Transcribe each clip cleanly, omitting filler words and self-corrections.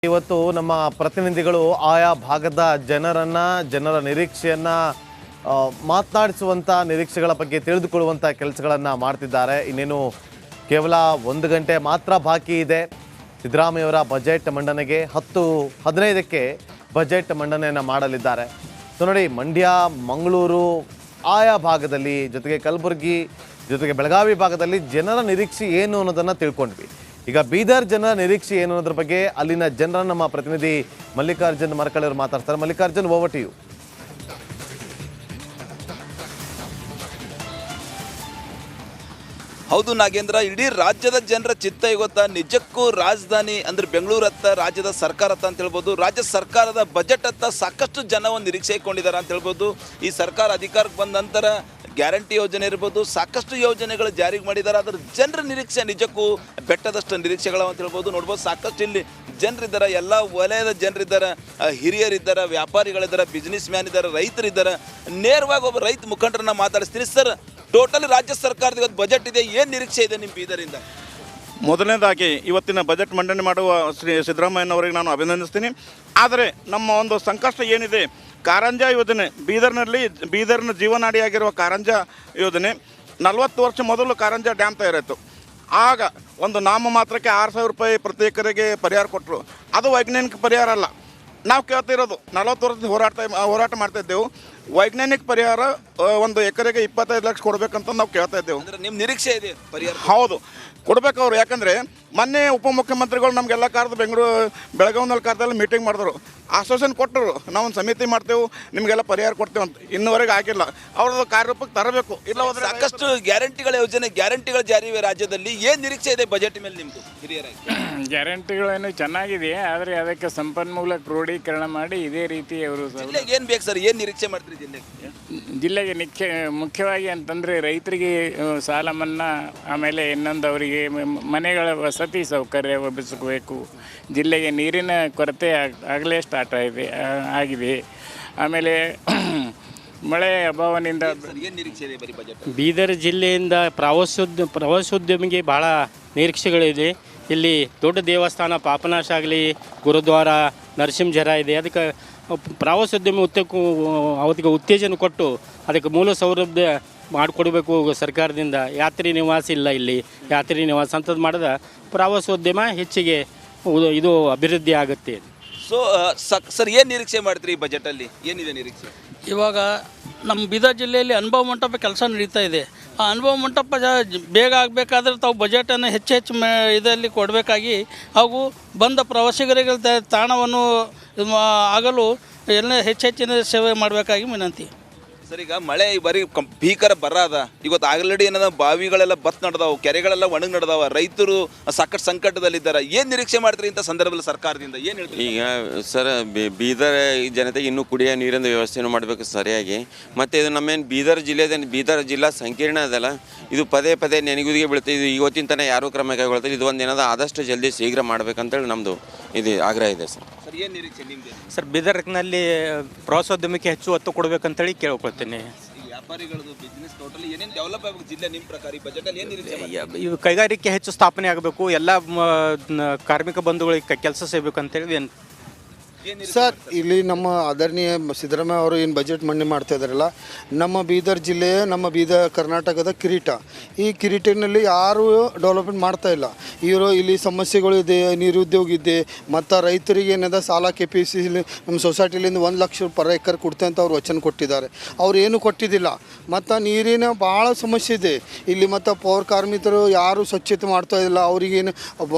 ಇವತ್ತು ನಮ್ಮ ಪ್ರತಿನಿಧಿಗಳು ಆಯಾ ಭಾಗದ ಜನರ ನಿರೀಕ್ಷೆಯನ್ನು ಮಾತನಾಡಿಸುವಂಥ ನಿರೀಕ್ಷೆಗಳ ಬಗ್ಗೆ ತಿಳಿದುಕೊಳ್ಳುವಂಥ ಕೆಲಸಗಳನ್ನು ಮಾಡ್ತಿದ್ದಾರೆ. ಇನ್ನೇನು ಕೇವಲ 1 ಗಂಟೆ ಮಾತ್ರ ಬಾಕಿ ಇದೆ ಸಿದ್ದರಾಮಯ್ಯವರ ಬಜೆಟ್ ಮಂಡನೆಗೆ. 10:15ಕ್ಕೆ ಬಜೆಟ್ ಮಂಡನೆಯನ್ನು ಮಾಡಲಿದ್ದಾರೆ. ಸೊ ನೋಡಿ, ಮಂಡ್ಯ, ಮಂಗಳೂರು ಆಯಾ ಭಾಗದಲ್ಲಿ, ಜೊತೆಗೆ ಕಲಬುರಗಿ, ಜೊತೆಗೆ ಬೆಳಗಾವಿ ಭಾಗದಲ್ಲಿ ಜನರ ನಿರೀಕ್ಷೆ ಏನು ಅನ್ನೋದನ್ನು ತಿಳ್ಕೊಂಡ್ವಿ. ಈಗ ಬೀದರ್ ಜನರ ನಿರೀಕ್ಷೆ ಏನು ಅನ್ನೋದ್ರ ಬಗ್ಗೆ ಅಲ್ಲಿನ ಜನರ ನಮ್ಮ ಪ್ರತಿನಿಧಿ ಮಲ್ಲಿಕಾರ್ಜುನ್ ಮರಕಳ್ಳಿ ಮಾತಾಡ್ತಾರೆ. Mallikarjun, over to you. ಹೌದು ನಾಗೇಂದ್ರ, ಇಡೀ ರಾಜ್ಯದ ಜನರ ಚಿತ್ತ ಇವತ್ತ ನಿಜಕ್ಕೂ ರಾಜಧಾನಿ ಅಂದ್ರೆ ಬೆಂಗಳೂರು ಹತ್ತ ರಾಜ್ಯದ ಸರ್ಕಾರ ಅಂತ ಹೇಳ್ಬೋದು. ರಾಜ್ಯ ಸರ್ಕಾರದ ಬಜೆಟ್ ಹತ್ತ ಸಾಕಷ್ಟು ಜನ ಒಂದು ನಿರೀಕ್ಷೆ ಇಟ್ಕೊಂಡಿದ್ದಾರೆ ಅಂತ ಹೇಳ್ಬೋದು. ಈ ಸರ್ಕಾರ ಅಧಿಕಾರಕ್ಕೆ ಬಂದ ನಂತರ ಗ್ಯಾರಂಟಿ ಯೋಜನೆ ಇರ್ಬೋದು, ಸಾಕಷ್ಟು ಯೋಜನೆಗಳು ಜಾರಿಗೆ ಮಾಡಿದ್ದಾರೆ. ಅದರ ಜನರ ನಿರೀಕ್ಷೆ ನಿಜಕ್ಕೂ ಬೆಟ್ಟದಷ್ಟು ನಿರೀಕ್ಷೆಗಳು ಅಂತ ಹೇಳ್ಬೋದು. ನೋಡ್ಬೋದು, ಸಾಕಷ್ಟು ಇಲ್ಲಿ ಜನರಿದ್ದಾರೆ, ಎಲ್ಲ ವಲಯದ ಜನರಿದ್ದಾರೆ, ಹಿರಿಯರಿದ್ದಾರೆ, ವ್ಯಾಪಾರಿಗಳಿದ್ದಾರೆ, ಬಿಸ್ನೆಸ್ ಮ್ಯಾನ್ ಇದ್ದಾರೆ, ರೈತರಿದ್ದಾರೆ. ನೇರವಾಗಿ ಒಬ್ಬ ರೈತ ಮುಖಂಡರನ್ನ ಮಾತಾಡಿಸ್ತೀನಿ. ಸರ್, ಟೋಟಲ್ ರಾಜ್ಯ ಸರ್ಕಾರದ ಇವತ್ತು ಬಜೆಟ್ ಇದೆ, ಏನು ನಿರೀಕ್ಷೆ ಇದೆ ನಿಮ್ಮ ಬೀದರಿಂದ? ಮೊದಲನೇದಾಗಿ ಇವತ್ತಿನ ಬಜೆಟ್ ಮಂಡನೆ ಮಾಡುವ ಶ್ರೀ ಸಿದ್ದರಾಮಯ್ಯನವರಿಗೆ ನಾನು ಅಭಿನಂದಿಸ್ತೀನಿ. ಆದರೆ ನಮ್ಮ ಒಂದು ಸಂಕಷ್ಟ ಏನಿದೆ, ಕಾರಂಜ ಯೋಜನೆ, ಬೀದರ್ನ ಜೀವನಾಡಿಯಾಗಿರುವ ಕಾರಂಜ ಯೋಜನೆ 40 ವರ್ಷ ಮೊದಲು ಕಾರಂಜ ಡ್ಯಾಮ್ ತಯಾರಾಯಿತು. ಆಗ ಒಂದು ನಾಮ ಮಾತ್ರಕ್ಕೆ 6,000 ರೂಪಾಯಿ ಪ್ರತಿ ಎಕರೆಗೆ ಪರಿಹಾರ ಕೊಟ್ಟರು. ಅದು ವೈಜ್ಞಾನಿಕ ಪರಿಹಾರ ಅಲ್ಲ. ನಾವು ಕೇಳ್ತಿರೋದು 40 ವರ್ಷದ ಹೋರಾಟ ಮಾಡ್ತಾ ಇದ್ದೆವು. ವೈಜ್ಞಾನಿಕ ಪರಿಹಾರ ಒಂದು ಎಕರೆಗೆ 25 ಲಕ್ಷ ಕೊಡಬೇಕಂತ ನಾವು ಕೇಳ್ತಾ ಇದ್ದೆವು. ನಿಮ್ಮ ನಿರೀಕ್ಷೆ ಇದೆ ಪರಿಹಾರ? ಹೌದು, ಕೊಡಬೇಕು ಅವರು. ಯಾಕಂದರೆ ಮೊನ್ನೆ ಉಪಮುಖ್ಯಮಂತ್ರಿಗಳು ನಮಗೆಲ್ಲ ಕರೆದು ಬೆಳಗಾವಿನಲ್ಲಿ ಕರೆದಲ್ಲಿ ಮೀಟಿಂಗ್ ಮಾಡಿದ್ರು, ಆಶ್ವಾಸನೆ ಕೊಟ್ಟರು, ನಾವೊಂದು ಸಮಿತಿ ಮಾಡ್ತೇವೆ, ನಿಮಗೆಲ್ಲ ಪರಿಹಾರ ಕೊಡ್ತೇವೆ ಅಂತ. ಇನ್ನೂವರೆಗೆ ಆಗಿಲ್ಲ. ಅವ್ರದ್ದು ಕಾರ್ಯರೂಪಕ್ಕೆ ತರಬೇಕು. ಇಲ್ಲ ಹೋದ್ರೆ ಸಾಕಷ್ಟು ಗ್ಯಾರಂಟಿಗಳ ಯೋಜನೆ, ಗ್ಯಾರಂಟಿಗಳ ಜಾರಿ ಇವೆ ರಾಜ್ಯದಲ್ಲಿ. ಏನು ನಿರೀಕ್ಷೆ ಇದೆ ಬಜೆಟ್ ಮೇಲೆ ನಿಮ್ಮದು ಹಿರಿಯರಾಗಿ? ಗ್ಯಾರಂಟಿಗಳೇನು ಚೆನ್ನಾಗಿದೆ, ಆದರೆ ಅದಕ್ಕೆ ಸಂಪನ್ಮೂಲ ಕ್ರೋಢೀಕರಣ ಮಾಡಿ ಇದೇ ರೀತಿ ಅವರು ಜಿಲ್ಲೆಗೆ ಏನು ಬೇಕು ಸರ್? ಏನು ನಿರೀಕ್ಷೆ ಮಾಡ್ತೀರಿ ಜಿಲ್ಲೆಗೆ ಮುಖ್ಯವಾಗಿ ಅಂತಂದರೆ ರೈತರಿಗೆ ಸಾಲ ಮನ್ನಾ, ಆಮೇಲೆ ಇನ್ನೊಂದು ಅವರಿಗೆ ಮನೆಗಳ ವಸತಿ ಸೌಕರ್ಯ ಒದಗಿಸಬೇಕು. ಜಿಲ್ಲೆಗೆ ನೀರಿನ ಕೊರತೆ ಆಗಲೇ ಸ್ಟಾರ್ಟ್ ಆಗಿದೆ. ಆಮೇಲೆ ಮಳೆ ಅಭಾವದಿಂದ ಬೀದರ್ ಜಿಲ್ಲೆಯಿಂದ ಪ್ರವಾಸೋದ್ಯಮಿಗೆ ಭಾಳ ನಿರೀಕ್ಷೆಗಳಿದೆ. ಇಲ್ಲಿ ದೊಡ್ಡ ದೇವಸ್ಥಾನ ಪಾಪನಾಶ ಆಗಲಿ, ಗುರುದ್ವಾರ, ನರಸಿಂಹಜರ ಇದೆ. ಅದಕ್ಕೆ ಪ್ರವಾಸೋದ್ಯಮ ಅವತ್ತಿಗೆ ಉತ್ತೇಜನ ಕೊಟ್ಟು ಅದಕ್ಕೆ ಮೂಲ ಸೌಲಭ್ಯ ಮಾಡಿಕೊಡ್ಬೇಕು ಸರ್ಕಾರದಿಂದ. ಯಾತ್ರಿ ನಿವಾಸ ಇಲ್ಲ, ಇಲ್ಲಿ ಯಾತ್ರಿ ನಿವಾಸ ಅಂಥದ್ದು ಮಾಡಿದ ಪ್ರವಾಸೋದ್ಯಮ ಹೆಚ್ಚಿಗೆ ಇದು ಅಭಿವೃದ್ಧಿ ಆಗುತ್ತೆ. ಸೊ ಸರ್, ಏನು ನಿರೀಕ್ಷೆ ಮಾಡ್ತೀರಿ ಈ ಬಜೆಟಲ್ಲಿ? ಏನಿದೆ ನಿರೀಕ್ಷೆ? ಇವಾಗ ನಮ್ಮ ಬೀದರ್ ಜಿಲ್ಲೆಯಲ್ಲಿ ಅನುಭವ ಮಂಟಪ ಕೆಲಸ ನಡೀತಾ ಇದೆ. ಆ ಅನುಭವ ಮಂಟಪ ಬೇಗ ಆಗಬೇಕಾದ್ರೆ ತಾವು ಬಜೆಟನ್ನು ಹೆಚ್ಚು ಇದರಲ್ಲಿ ಕೊಡಬೇಕಾಗಿ, ಹಾಗೂ ಬಂದ ಪ್ರವಾಸಿಗರಿಗೆ ತಾಣವನ್ನು ಆಗಲು ಎಲ್ಲ ಹೆಚ್ಚಿನ ಸೇವೆ ಮಾಡಬೇಕಾಗಿ ವಿನಂತಿ. ಸರ್, ಈಗ ಮಳೆ ಬರೀ ಭೀಕರ ಬರದ. ಇವತ್ತು ಆಲ್ರೆಡಿ ಏನದ ಬಾವಿಗಳೆಲ್ಲ ಬತ್ ನಡೆದಾವು, ಕೆರೆಗಳೆಲ್ಲ ಒಣಗಿ ನಡೆದಾವ, ರೈತರು ಸಾಕಷ್ಟು ಸಂಕಟದಲ್ಲಿದ್ದಾರೆ. ಏನು ನಿರೀಕ್ಷೆ ಮಾಡ್ತೀರಿ ಇಂಥ ಸಂದರ್ಭದಲ್ಲಿ ಸರ್ಕಾರದಿಂದ? ಏನು ಹೇಳ್ತೀರಿ? ಈಗ ಸರ್, ಬೀದರ್ ಜನತೆಗೆ ಇನ್ನೂ ಕುಡಿಯೋ ನೀರಿನ ವ್ಯವಸ್ಥೆಯನ್ನು ಮಾಡಬೇಕು ಸರಿಯಾಗಿ. ಮತ್ತು ಇದು ನಮ್ಮೇನು ಬೀದರ್ ಜಿಲ್ಲಾ ಸಂಕೀರ್ಣ ಅದಲ್ಲ, ಇದು ಪದೇ ಪದೇ ನೆನೆಗುದಿಗೆ ಬೀಳುತ್ತೆ. ಇದು ಇವತ್ತಿನ ತನಕ ಯಾರೂ ಕ್ರಮ ಕೈಗೊಳ್ತಾರೆ. ಇದು ಒಂದು ಏನದ ಆದಷ್ಟು ಜಲ್ದಿ ಶೀಘ್ರ ಮಾಡಬೇಕಂತೇಳಿ ನಮ್ಮದು ಇದು ಆಗ್ರಹ ಇದೆ ಸರ್. ಸರ್, ಏನು ನಿರೀಕ್ಷೆ ನಿಮಗೆ? ಸರ್, ಬೀದರ್ನಲ್ಲಿ ಪ್ರವಾಸೋದ್ಯಮಕ್ಕೆ ಹೆಚ್ಚು ಒತ್ತು ಕೊಡಬೇಕಂತೇಳಿ ಕೇಳ್ಕೊಳ್ತೀನಿ. ವ್ಯಾಪಾರಿಗಳದ್ದು ಬಿಸ್ನೆಸ್ ಟೋಟಲಿ ಏನೇನು ಡೆವಲಪ್ ಆಗಬೇಕು ಜಿಲ್ಲೆ ನಿಮ್ಮ ಪ್ರಕಾರ? ಈ ಬಜೆಟಲ್ಲಿ ಏನು ನಿರೀಕ್ಷೆ? ಇವು ಕೈಗಾರಿಕೆ ಹೆಚ್ಚು ಸ್ಥಾಪನೆ ಆಗಬೇಕು, ಎಲ್ಲ ಕಾರ್ಮಿಕ ಬಂಧುಗಳಿಗೆ ಕೆಲಸ ಸಿಗಬೇಕಂತೇಳಿ. ಸರ್, ಇಲ್ಲಿ ನಮ್ಮ ಆದರಣೀಯ ಸಿದ್ದರಾಮಯ್ಯ ಅವರು ಏನು ಬಜೆಟ್ ಮಂಡನೆ ಮಾಡ್ತಾ ಇದ್ದಾರಲ್ಲ, ನಮ್ಮ ಬೀದರ್ ಜಿಲ್ಲೆ, ನಮ್ಮ ಬೀದರ್ ಕರ್ನಾಟಕದ ಕಿರೀಟ. ಈ ಕಿರೀಟಿನಲ್ಲಿ ಯಾರೂ ಡೆವಲಪ್ಮೆಂಟ್ ಮಾಡ್ತಾ ಇಲ್ಲ. ಇಲ್ಲಿ ಸಮಸ್ಯೆಗಳು ಇದೆ, ನಿರುದ್ಯೋಗ ಇದೆ, ಮತ್ತು ರೈತರಿಗೆ ಏನದ ಸಾಲ KPC ನಮ್ಮ ಸೊಸೈಟಿಲಿಂದ 1 ಲಕ್ಷ ಪರ್ ಎಕರ್ ಕೊಡ್ತೆ ಅಂತ ಅವ್ರು ವಚನ ಕೊಟ್ಟಿದ್ದಾರೆ. ಅವ್ರು ಏನು ಕೊಟ್ಟಿದ್ದಿಲ್ಲ. ಮತ್ತು ನೀರಿನ ಭಾಳ ಸಮಸ್ಯೆ ಇದೆ ಇಲ್ಲಿ. ಮತ್ತು ಪೌರ ಕಾರ್ಮಿಕರು ಯಾರು ಸ್ವಚ್ಛತೆ ಮಾಡ್ತಾ ಇಲ್ಲ. ಅವ್ರಿಗೇನು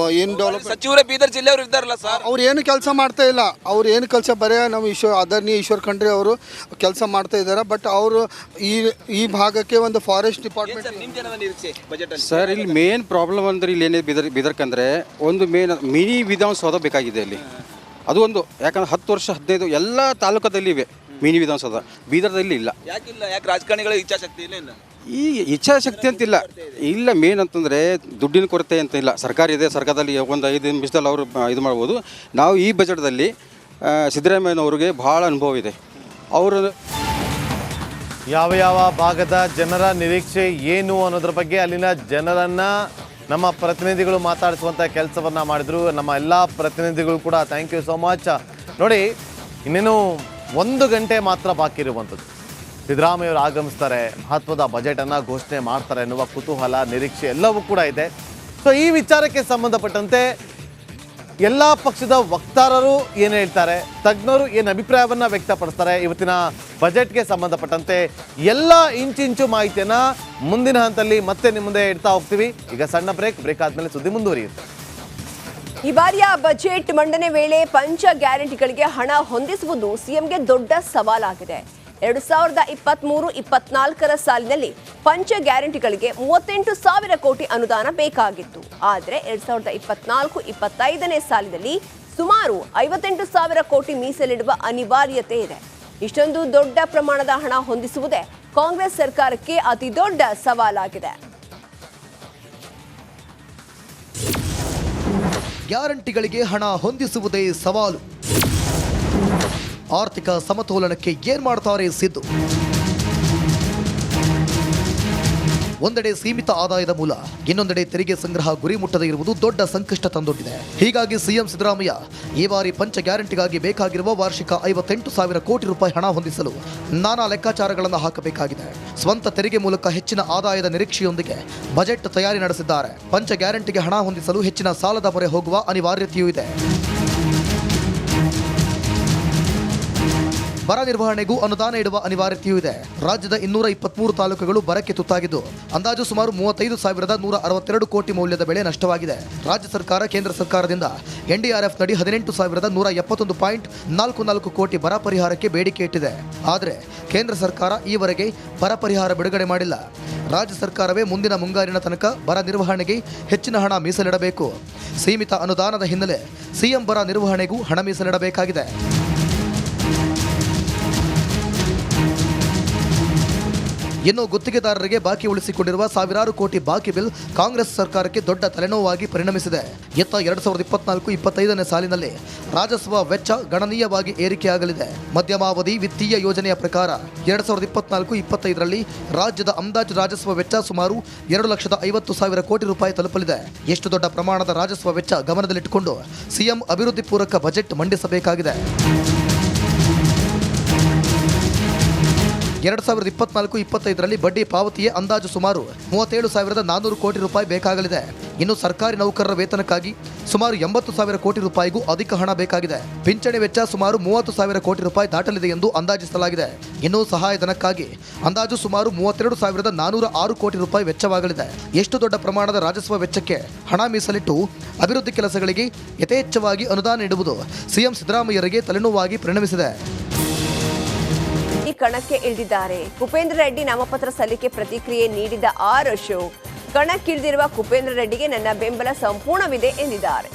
ಡೆವಲಪ್ ಸಚಿವರೇ ಬೀದರ್ ಜಿಲ್ಲೆಯವರು ಇದ್ದಾರಲ್ಲ ಸರ್, ಅವ್ರು ಏನು ಕೆಲಸ ಮಾಡ್ತಾ ಇಲ್ಲ. ಅವ್ರು ಏನು ಕೆಲಸ ಬರೀ ನಮ್ಮ ಆದರಣೀಯ ಈಶ್ವರ್ ಖಂಡ್ರೆ ಅವರು ಕೆಲಸ ಮಾಡ್ತಾ ಇದ್ದಾರೆ. ಬಟ್ ಅವರು ಈ ಭಾಗಕ್ಕೆ ಒಂದು ಫಾರೆಸ್ಟ್ ಡಿಪಾರ್ಟ್ಮೆಂಟ್. ಸರ್, ಇಲ್ಲಿ ಮೇನ್ ಪ್ರಾಬ್ಲಮ್ ಅಂದ್ರೆ ಇಲ್ಲಿ ಏನಿದೆ ಬೀದರ್ಕಂದ್ರೆ ಒಂದು ಮಿನಿ ವಿಧಾನಸೌಧ ಬೇಕಾಗಿದೆ ಇಲ್ಲಿ. ಅದು ಒಂದು, ಯಾಕಂದ್ರೆ 10 ವರ್ಷ 15 ಎಲ್ಲ ತಾಲೂಕದಲ್ಲಿ ಇವೆ ಮಿನಿ ವಿಧಾನಸೌಧ, ಬೀದರ್ದಲ್ಲಿ ಇಲ್ಲ. ಯಾಕೆ ರಾಜಕಾರಣಿಗಳ ಇಚ್ಛಾಶಕ್ತಿ ಇಲ್ಲ? ಈ ಇಚ್ಛಾಶಕ್ತಿ ಅಂತಿಲ್ಲ, ಇಲ್ಲ. ಮೇನ್ ಅಂತಂದರೆ ದುಡ್ಡಿನ ಕೊರತೆ ಅಂತ ಇಲ್ಲ. ಸರ್ಕಾರ ಇದೆ, ಸರ್ಕಾರದಲ್ಲಿ ಒಂದು 5 ನಿಮಿಷದಲ್ಲಿ ಅವರು ಇದು ಮಾಡ್ಬೋದು. ನಾವು ಈ ಬಜೆಟ್ದಲ್ಲಿ ಸಿದ್ದರಾಮಯ್ಯನವ್ರಿಗೆ ಭಾಳ ಅನುಭವ ಇದೆ. ಅವರು ಯಾವ ಭಾಗದ ಜನರ ನಿರೀಕ್ಷೆ ಏನು ಅನ್ನೋದ್ರ ಬಗ್ಗೆ ಅಲ್ಲಿನ ಜನರನ್ನು ನಮ್ಮ ಪ್ರತಿನಿಧಿಗಳು ಮಾತಾಡಿಸುವಂಥ ಕೆಲಸವನ್ನು ಮಾಡಿದ್ರು. ನಮ್ಮ ಎಲ್ಲ ಪ್ರತಿನಿಧಿಗಳು ಕೂಡ ಥ್ಯಾಂಕ್ ಯು ಸೋ ಮಚ್. ನೋಡಿ, ಇನ್ನೇನು 1 ಗಂಟೆ ಮಾತ್ರ ಬಾಕಿ ಇರುವಂಥದ್ದು. ಸಿದ್ದರಾಮಯ್ಯವರು ಆಗಮಿಸ್ತಾರೆ, ಮಹತ್ವದ ಬಜೆಟನ್ನು ಘೋಷಣೆ ಮಾಡ್ತಾರೆ ಎನ್ನುವ ಕುತೂಹಲ, ನಿರೀಕ್ಷೆ ಎಲ್ಲವೂ ಕೂಡ ಇದೆ. ಸೊ ಈ ವಿಚಾರಕ್ಕೆ ಸಂಬಂಧಪಟ್ಟಂತೆ ಎಲ್ಲ ಪಕ್ಷದ ವಕ್ತಾರರು ಏನು ಹೇಳ್ತಾರೆ, ತಜ್ಞರು ಏನು ಅಭಿಪ್ರಾಯವನ್ನು ವ್ಯಕ್ತಪಡಿಸ್ತಾರೆ, ಇವತ್ತಿನ ಬಜೆಟ್ಗೆ ಸಂಬಂಧಪಟ್ಟಂತೆ ಎಲ್ಲ ಇಂಚಿಂಚು ಮಾಹಿತಿಯನ್ನು ಮುಂದಿನ ಹಂತದಲ್ಲಿ ಮತ್ತೆ ನಿಮ್ಮ ಮುಂದೆ ಇಡ್ತಾ ಹೋಗ್ತೀವಿ. ಈಗ ಸಣ್ಣ ಬ್ರೇಕ್ ಆದಮೇಲೆ ಸುದ್ದಿ ಮುಂದುವರಿಯುತ್ತೆ. ಈ ಬಾರಿಯ ಬಜೆಟ್ ಮಂಡನೆ ವೇಳೆ ಪಂಚ ಗ್ಯಾರಂಟಿಗಳಿಗೆ ಹಣ ಹೊಂದಿಸುವುದು ಸಿಎಂಗೆ ದೊಡ್ಡ ಸವಾಲಾಗಿದೆ. 2023-24 ಸಾಲಿನಲ್ಲಿ ಪಂಚ ಗ್ಯಾರಂಟಿಗಳಿಗೆ 38,000 ಕೋಟಿ ಅನುದಾನ ಬೇಕಾಗಿತ್ತು. ಆದರೆ 2024-25ನೇ ಸಾಲಿನಲ್ಲಿ ಸುಮಾರು 58,000 ಕೋಟಿ ಮೀಸಲಿಡುವ ಅನಿವಾರ್ಯತೆ ಇದೆ. ಇಷ್ಟೊಂದು ದೊಡ್ಡ ಪ್ರಮಾಣದ ಹಣ ಹೊಂದಿಸುವುದೇ ಕಾಂಗ್ರೆಸ್ ಸರ್ಕಾರಕ್ಕೆ ಅತಿ ದೊಡ್ಡ ಸವಾಲಾಗಿದೆ. ಗ್ಯಾರಂಟಿಗಳಿಗೆ ಹಣ ಹೊಂದಿಸುವುದೇ ಸವಾಲು. ಆರ್ಥಿಕ ಸಮತೋಲನಕ್ಕೆ ಏನ್ ಮಾಡ್ತಾರೆ ಸಿದ್ದು? ಒಂದೆಡೆ ಸೀಮಿತ ಆದಾಯದ ಮೂಲ, ಇನ್ನೊಂದೆಡೆ ತೆರಿಗೆ ಸಂಗ್ರಹ ಗುರಿ ಮುಟ್ಟದೇ ಇರುವುದು ದೊಡ್ಡ ಸಂಕಷ್ಟ ತಂದೊಡ್ಡಿದೆ. ಹೀಗಾಗಿ ಸಿಎಂ ಸಿದ್ದರಾಮಯ್ಯ ಈ ಬಾರಿ ಪಂಚ ಗ್ಯಾರಂಟಿಗಾಗಿ ಬೇಕಾಗಿರುವ ವಾರ್ಷಿಕ 58,000 ಕೋಟಿ ರೂಪಾಯಿ ಹಣ ಹೊಂದಿಸಲು ನಾನಾ ಲೆಕ್ಕಾಚಾರಗಳನ್ನು ಹಾಕಬೇಕಾಗಿದೆ. ಸ್ವಂತ ತೆರಿಗೆ ಮೂಲಕ ಹೆಚ್ಚಿನ ಆದಾಯದ ನಿರೀಕ್ಷೆಯೊಂದಿಗೆ ಬಜೆಟ್ ತಯಾರಿ ನಡೆಸಿದ್ದಾರೆ. ಪಂಚ ಗ್ಯಾರಂಟಿಗೆ ಹಣ ಹೊಂದಿಸಲು ಹೆಚ್ಚಿನ ಸಾಲದ ಮೊರೆ ಹೋಗುವ ಅನಿವಾರ್ಯತೆಯೂ ಇದೆ. ಬರ ನಿರ್ವಹಣೆಗೂ ಅನುದಾನ ಇಡುವ ಅನಿವಾರ್ಯತೆಯೂ ಇದೆ. ರಾಜ್ಯದ 223 ತಾಲೂಕುಗಳು ಬರಕ್ಕೆ ತುತ್ತಾಗಿದ್ದು ಅಂದಾಜು ಸುಮಾರು 35,162 ಕೋಟಿ ಮೌಲ್ಯದ ಬೆಳೆ ನಷ್ಟವಾಗಿದೆ. ರಾಜ್ಯ ಸರ್ಕಾರ ಕೇಂದ್ರ ಸರ್ಕಾರದಿಂದ ಎನ್ಡಿಆರ್ಎಫ್ ನಡಿ 18,170.44 ಕೋಟಿ ಬರ ಪರಿಹಾರಕ್ಕೆ ಬೇಡಿಕೆ ಇಟ್ಟಿದೆ. ಆದರೆ ಕೇಂದ್ರ ಸರ್ಕಾರ ಈವರೆಗೆ ಬರ ಪರಿಹಾರ ಬಿಡುಗಡೆ ಮಾಡಿಲ್ಲ. ರಾಜ್ಯ ಸರ್ಕಾರವೇ ಮುಂದಿನ ಮುಂಗಾರಿನ ತನಕ ಬರ ನಿರ್ವಹಣೆಗೆ ಹೆಚ್ಚಿನ ಹಣ ಮೀಸಲಿಡಬೇಕು. ಸೀಮಿತ ಅನುದಾನದ ಹಿನ್ನೆಲೆ ಸಿಎಂ ಬರ ನಿರ್ವಹಣೆಗೂ ಹಣ ಮೀಸಲಿಡಬೇಕಾಗಿದೆ. ಇನ್ನು ಗುತ್ತಿಗೆದಾರರಿಗೆ ಬಾಕಿ ಉಳಿಸಿಕೊಂಡಿರುವ ಸಾವಿರಾರು ಕೋಟಿ ಬಾಕಿ ಬಿಲ್ ಕಾಂಗ್ರೆಸ್ ಸರ್ಕಾರಕ್ಕೆ ದೊಡ್ಡ ತಲೆನೋವಾಗಿ ಪರಿಣಮಿಸಿದೆ. ಎತ್ತ 2024-25ನೇ ಸಾಲಿನಲ್ಲಿ ರಾಜಸ್ವ ವೆಚ್ಚ ಗಣನೀಯವಾಗಿ ಏರಿಕೆಯಾಗಲಿದೆ. ಮಧ್ಯಮಾವಧಿ ವಿತ್ತೀಯ ಯೋಜನೆಯ ಪ್ರಕಾರ 2024-25ರಲ್ಲಿ ರಾಜ್ಯದ ಅಂದಾಜು ರಾಜಸ್ವ ವೆಚ್ಚ ಸುಮಾರು 2,50,000 ಕೋಟಿ ರೂಪಾಯಿ ತಲುಪಲಿದೆ. ಎಷ್ಟು ದೊಡ್ಡ ಪ್ರಮಾಣದ ರಾಜಸ್ವ ವೆಚ್ಚ ಗಮನದಲ್ಲಿಟ್ಟುಕೊಂಡು ಸಿಎಂ ಅಭಿವೃದ್ಧಿ ಪೂರಕ ಬಜೆಟ್ ಮಂಡಿಸಬೇಕಾಗಿದೆ. 2024-25ರಲ್ಲಿ ಬಡ್ಡಿ ಪಾವತಿಯೇ ಅಂದಾಜು ಸುಮಾರು 37,400 ಕೋಟಿ ರೂಪಾಯಿ ಬೇಕಾಗಲಿದೆ. ಇನ್ನು ಸರ್ಕಾರಿ ನೌಕರರ ವೇತನಕ್ಕಾಗಿ ಸುಮಾರು 80,000 ಕೋಟಿ ರೂಪಾಯಿಗೂ ಅಧಿಕ ಹಣ ಬೇಕಾಗಿದೆ. ಪಿಂಚಣಿ ವೆಚ್ಚ ಸುಮಾರು 30,000 ಕೋಟಿ ರೂಪಾಯಿ ದಾಟಲಿದೆ ಎಂದು ಅಂದಾಜಿಸಲಾಗಿದೆ. ಇನ್ನು ಸಹಾಯಧನಕ್ಕಾಗಿ ಅಂದಾಜು ಸುಮಾರು 32,406 ಕೋಟಿ ರೂಪಾಯಿ ವೆಚ್ಚವಾಗಲಿದೆ. ಎಷ್ಟು ದೊಡ್ಡ ಪ್ರಮಾಣದ ರಾಜಸ್ವ ವೆಚ್ಚಕ್ಕೆ ಹಣ ಮೀಸಲಿಟ್ಟು ಅಭಿವೃದ್ಧಿ ಕೆಲಸಗಳಿಗೆ ಯಥೇಚ್ಛವಾಗಿ ಅನುದಾನ ನೀಡುವುದು ಸಿಎಂ ಸಿದ್ದರಾಮಯ್ಯರಿಗೆ ತಲೆನೋವಾಗಿ ಪರಿಣಮಿಸಿದೆ. ಈ ಕಣಕ್ಕೆ ಇಳಿದಿದ್ದಾರೆ. ಕುಪೇಂದ್ರ ರೆಡ್ಡಿ ನಾಮಪತ್ರ ಸಲ್ಲಿಕೆ ಪ್ರತಿಕ್ರಿಯೆ ನೀಡಿದ ಆರ್ ಅಶೋಕ್ ಕಣಕ್ಕಿಳಿದಿರುವ ಕುಪೇಂದ್ರ ರೆಡ್ಡಿಗೆ ನನ್ನ ಬೆಂಬಲ ಸಂಪೂರ್ಣವಿದೆ ಎಂದಿದ್ದಾರೆ.